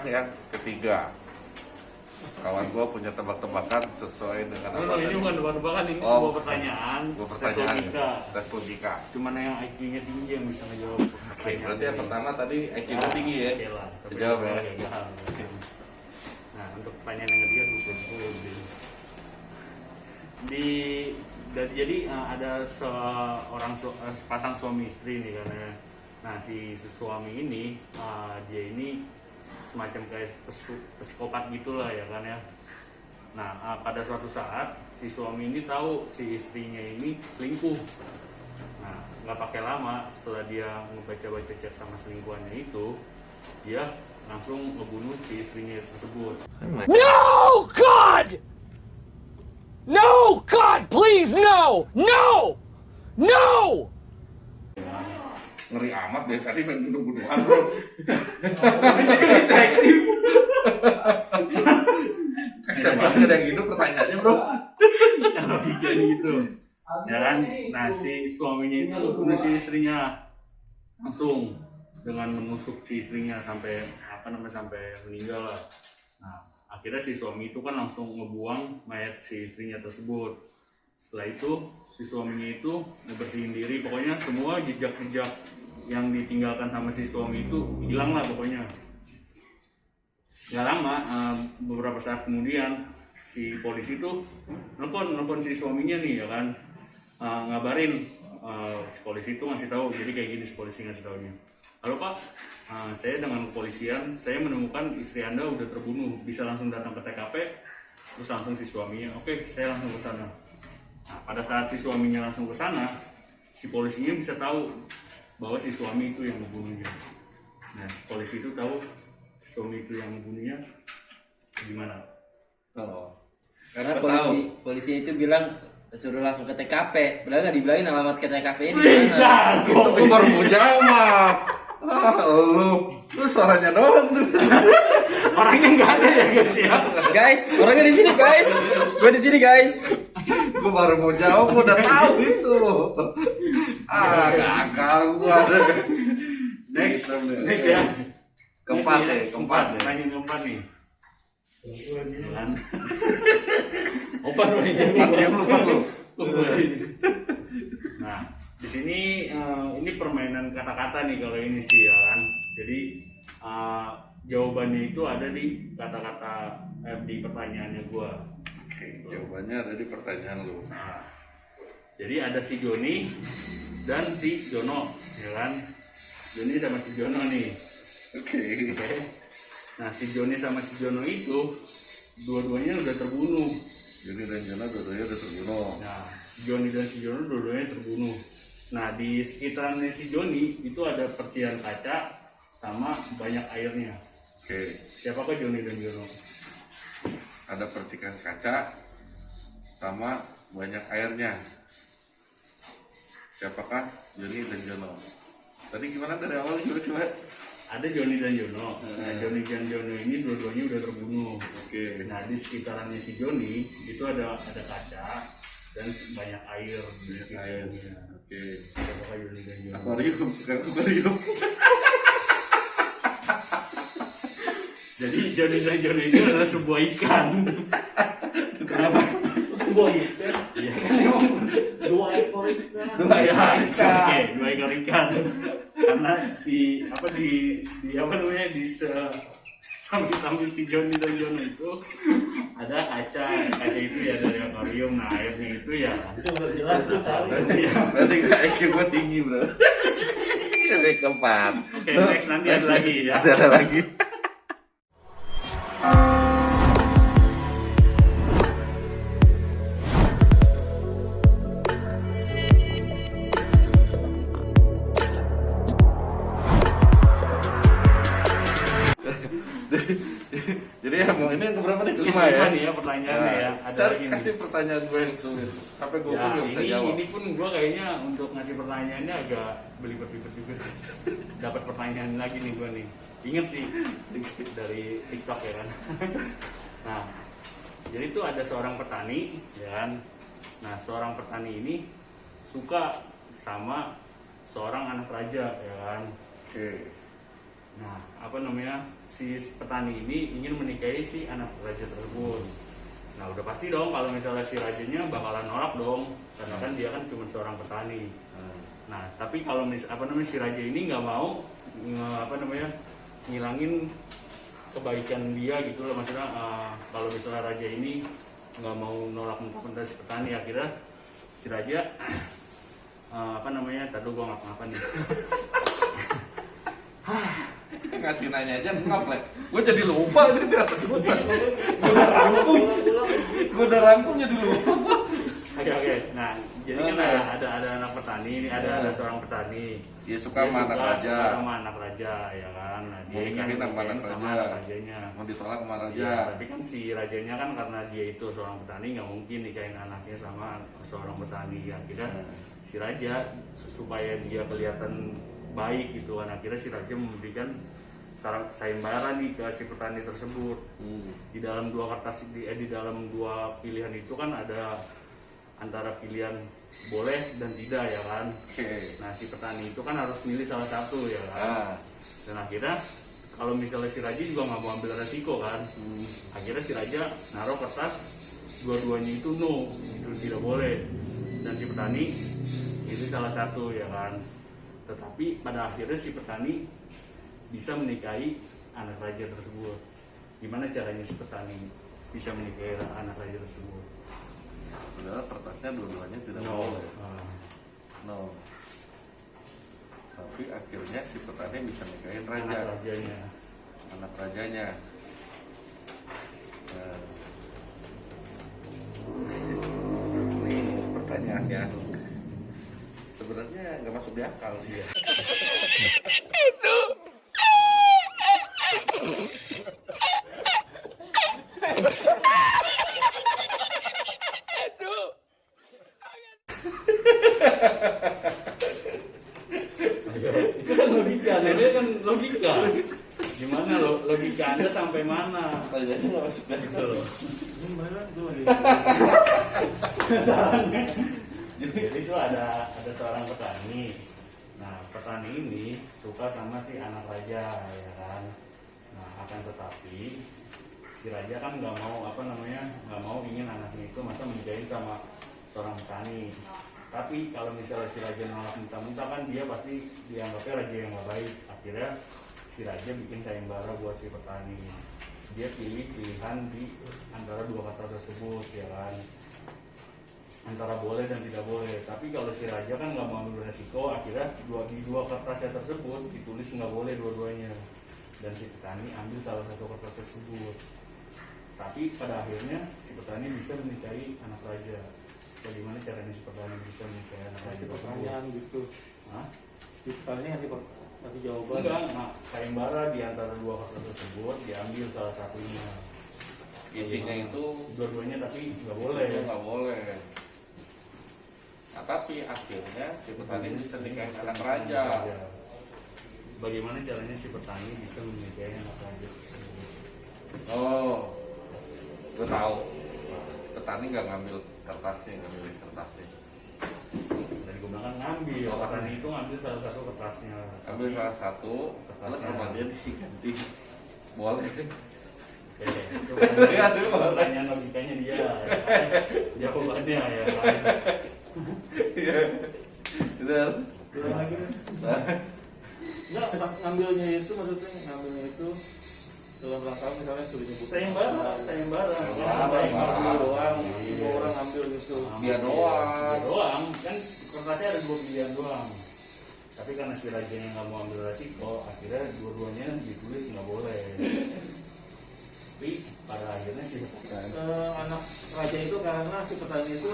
yang ketiga. Kawan gue punya tebak-tebakan sesuai dengan No, ini bukan tebak-tebakan, ini Oh, sebuah pertanyaan. Sebuah pertanyaan tes logika. tes logika. Cuman yang IQ-nya tinggi yang bisa ngejawab. Oke, berarti yang pertama tadi IQ-nya tinggi ya. Oke lah. Jawab ya. Nah, untuk pertanyaan yang ketiga jadi ada sepasang suami istri nih kan ya. Nah, si suami ini dia ini semacam kayak psikopat gitulah ya kan ya. Nah, pada suatu saat si suami ini tahu si istrinya ini selingkuh. Nah, nggak pakai lama setelah dia ngebaca-baca chat sama selingkuhannya itu, dia langsung ngebunuh si istrinya tersebut. No, God! No, God, please, no! No! No! Ngeri amat deh, tadi main bunuh-bunuhan bro. Kasian banget ada yang hidup pertanyaannya bro. Yang logikanya gitu ya kan. Nah, si suaminya itu bunuh si istrinya langsung dengan menusuk si istrinya sampai sampai meninggal lah. Nah, akhirnya si suami itu kan langsung ngebuang mayat si istrinya tersebut. Setelah itu si suaminya itu ngebersihin diri, pokoknya semua jejak-jejak yang ditinggalkan sama si suami itu hilang lah pokoknya. Gak lama, beberapa saat kemudian si polisi tuh nelfon si suaminya nih ya kan, ngabarin. Si polisi itu ngasih tahu, jadi kayak gini si polisi ngasih taunya. Halo Pak, saya dengan kepolisian, saya menemukan istri Anda udah terbunuh, bisa langsung datang ke TKP. Terus langsung si suaminya, oke, saya langsung ke sana. Nah, pada saat si suaminya langsung ke sana, si polisinya bisa tahu bahwa si suami itu yang membunuhnya. Nah, si polisi itu tahu si suami itu yang membunuhnya gimana? Oh, karena polisi itu bilang suruh langsung ke TKP, padahal nggak dibilangin alamat ke TKP ini di mana. Itu gue baru mau jawab. Lu suaranya doang tuh. Orangnya nggak ada ya guys ya? Guys, orangnya di sini guys, gue di sini guys. Gue baru mau jawab, gue udah tahu itu. Gakal gue. Next ya. Keempat deh. Pertanyaan keempat nih. Jangan. Opan lu. Nah, di sini ini permainan kata-kata nih kalau ini sih ya kan. Jadi jawabannya itu ada di kata-kata di pertanyaannya gua. Jawabannya ada di pertanyaan lu. Nah, jadi ada si Joni dan si Jono, ya kan? Joni sama si Jono nih. Oke. Nah, si Joni sama si Jono itu dua-duanya udah terbunuh. Joni dan Jono dua-duanya udah terbunuh. Nah, si Joni dan si Jono dua-duanya terbunuh. Nah, di sekitarannya si Joni itu ada percikan kaca sama banyak airnya. Oke. Siapakah Joni dan Jono? Ada percikan kaca sama banyak airnya. Siapakah Joni dan Jono? Tadi gimana dari awal coba? Ada Joni dan Jono. Nah, Joni dan Jono ini dua-duanya udah terbunuh. Oke. Nah, di sekitarannya si Joni itu ada kaca dan banyak air. Oke. Siapakah Joni dan Jono? Akuarium. Jadi Joni dan Jono itu adalah sebuah ikan. Kenapa? Sebuah ikan? Iya kan emang dua ekor ikan. Dua ekor ikan. Karena di samping si Joni dan Jono itu ada kaca itu ya dari akuarium. Nah, airnya itu ya itu udah jelas tuh. Berarti IQ gue tinggi bro. Ini keempat. Oke, next nanti ada lagi ya. Ada lagi. Jadi ya mau ini yang keberapa nih? Kelima ya? Nih ya pertanyaannya ya. Ada Cari lagi nih. kasih pertanyaan gue yang sulit sampai gue Ya, pun nggak bisa jawab. ini pun gue kayaknya untuk ngasih pertanyaannya agak belibet-belibet juga sih. Dapat pertanyaan lagi nih gue nih. Ingat sih dari TikTok ya kan. Nah, jadi itu ada seorang petani ya kan. Nah, seorang petani ini suka sama seorang anak raja ya kan. Oke. Nah, apa namanya, si petani ini ingin menikahi si anak raja tersebut. Nah, udah pasti dong kalau misalnya si rajanya bakalan nolak dong, karena kan dia kan cuma seorang petani. Nah, tapi kalau si raja ini nggak mau ngilangin kebaikan dia gitu loh, maksudnya kalau misalnya raja ini nggak mau nolak mentah-mentah si petani, akhirnya si raja tadi gua ngapa-ngapa nih. Ngasih nanya aja ngaplek. Gue jadi lupa tadi apa gue udah rangkum. Gue udah rangkum jadi lupa gue. Oke. Nah, jadi kan ada anak petani ini, ada seorang petani. Dia suka sama anak raja. Suka sama anak raja, ya kan. Nah, dia nikahin sama anak rajanya. Mau ditolak sama raja. Ya, tapi kan si rajanya kan karena dia itu seorang petani, nggak mungkin nikahin anaknya sama seorang petani. Akhirnya si raja supaya dia kelihatan baik gitu kan, akhirnya si raja memberikan sayembara nih ke si petani tersebut. Di dalam dua kertas di dalam dua pilihan itu kan ada antara pilihan boleh dan tidak, ya kan. Nah, si petani itu kan harus milih salah satu, ya kan. Dan akhirnya kalau misalnya si raja juga nggak mau ambil resiko kan, akhirnya si raja naruh kertas dua-duanya itu no, itu tidak boleh, dan si petani itu salah satu, ya kan. Tetapi pada akhirnya si petani bisa menikahi anak raja tersebut. Gimana caranya si petani bisa menikahi anak raja tersebut? Padahal kertasnya dua-duanya tidak No. boleh. No. Tapi akhirnya si petani bisa nikahin raja. Anak rajanya. Nah. Ini pertanyaannya. Sebenarnya nggak masuk di akal sih ya. Itu kan logika, namanya kan logika. Gimana logika Anda sampai mana? Pertanyaannya nggak masuk di akal. Gimana tuh? Masalahnya. Jadi itu ada seorang petani. Nah, petani ini suka sama si anak raja, ya kan. Nah, akan tetapi si raja kan nggak mau ingin anaknya itu masa menikahin sama seorang petani. Tapi kalau misalnya si raja nolak mentah-mentah kan dia pasti dianggapnya raja yang nggak baik. Akhirnya si raja bikin sayembara buat si petani. Dia pilih pilihan di antara dua kata tersebut, ya kan, antara boleh dan tidak boleh. Tapi kalau si raja kan nggak mau ambil resiko, akhirnya di dua kertasnya tersebut ditulis nggak boleh dua-duanya, dan si petani ambil salah satu kertas tersebut. Tapi pada akhirnya si petani bisa menikahi anak raja. Bagaimana caranya si petani bisa menikahi anak raja tersebut? Pertanyaan gitu. Hah? Pertanyaan nanti jawaban. Enggak, sayembara di antara dua kertas tersebut diambil salah satunya. Isinya itu Dua-duanya tapi nggak boleh. nggak boleh. Nah, tapi akhirnya si petani bisa nikahin anak raja. Bagaimana caranya si petani bisa menikahi anak raja tersebut? Oh, gue tahu. Petani nggak ngambil kertasnya, nggak milih kertasnya. Dari gue bilang kan ngambil, petani itu ngambil salah satu kertasnya. Ambil salah satu, terus sama dia diganti. Boleh. Oke, itu pertanyaan logikanya dia. Jawabannya ya. Iya, benar. Bilang lagi. Enggak, ngambilnya itu maksudnya ngambilnya itu dalam rangka misalnya suruh nyebut Sayembara. doang, semua orang ambil gitu. Dia doang. Kan kertasnya ada dua pilihan doang. Tapi karena si rajanya nggak mau ambil resiko, akhirnya dua-duanya ditulis nggak boleh. Tapi pada akhirnya si Anak raja itu karena si petani itu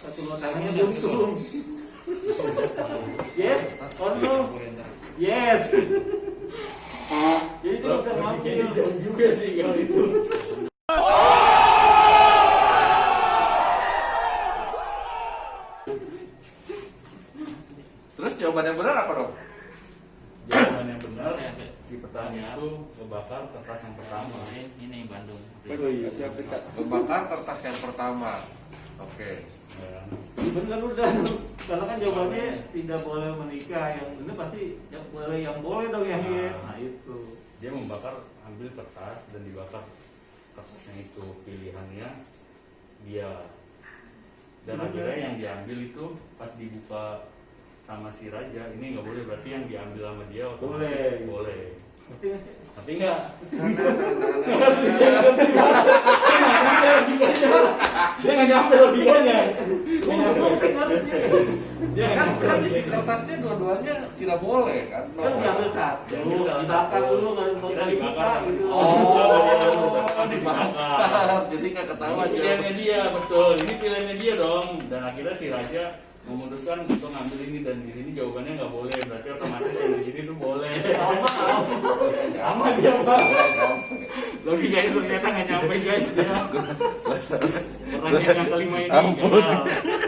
satu dua tangannya buntung. Yes or no? Yes. Jadi dia bisa ngambil. jauh juga sih kalau itu. Terus jawaban yang benar apa dong? Jawaban yang benar, si petani itu membakar kertas yang pertama. Ini Bandung. Membakar kertas yang pertama. Oke. Ya. Bener udah, karena kan jawabannya tidak boleh menikah, yang ini pasti yang boleh dong yang yes. Nah itu. Dia membakar, ambil kertas dan dibakar kertasnya itu, pilihannya dia. Dan akhirnya yang diambil itu pas dibuka sama si raja, ini nggak boleh, berarti yang diambil sama dia otomatis boleh. Ngerti nggak sih? Tapi nggak. Dia nggak nyampe logikanya. Dia Kan di kertasnya dua-duanya tidak boleh kan? kan diambil satu, Diambil salah dibakar satu. dulu kan Akhirnya dibuka dibakar. gitu. Dibakar. Jadi nggak ketahuan Ini pilihannya dia, betul. Ini pilihannya dia dong. Dan akhirnya si raja memutuskan untuk ngambil ini, dan di sini jawabannya nggak boleh. Berarti otomatis yang di sini tuh boleh. Sama dia pak. Logikanya ternyata nggak nyampe guys dia. Pertanyaan yang kelima ini gagal.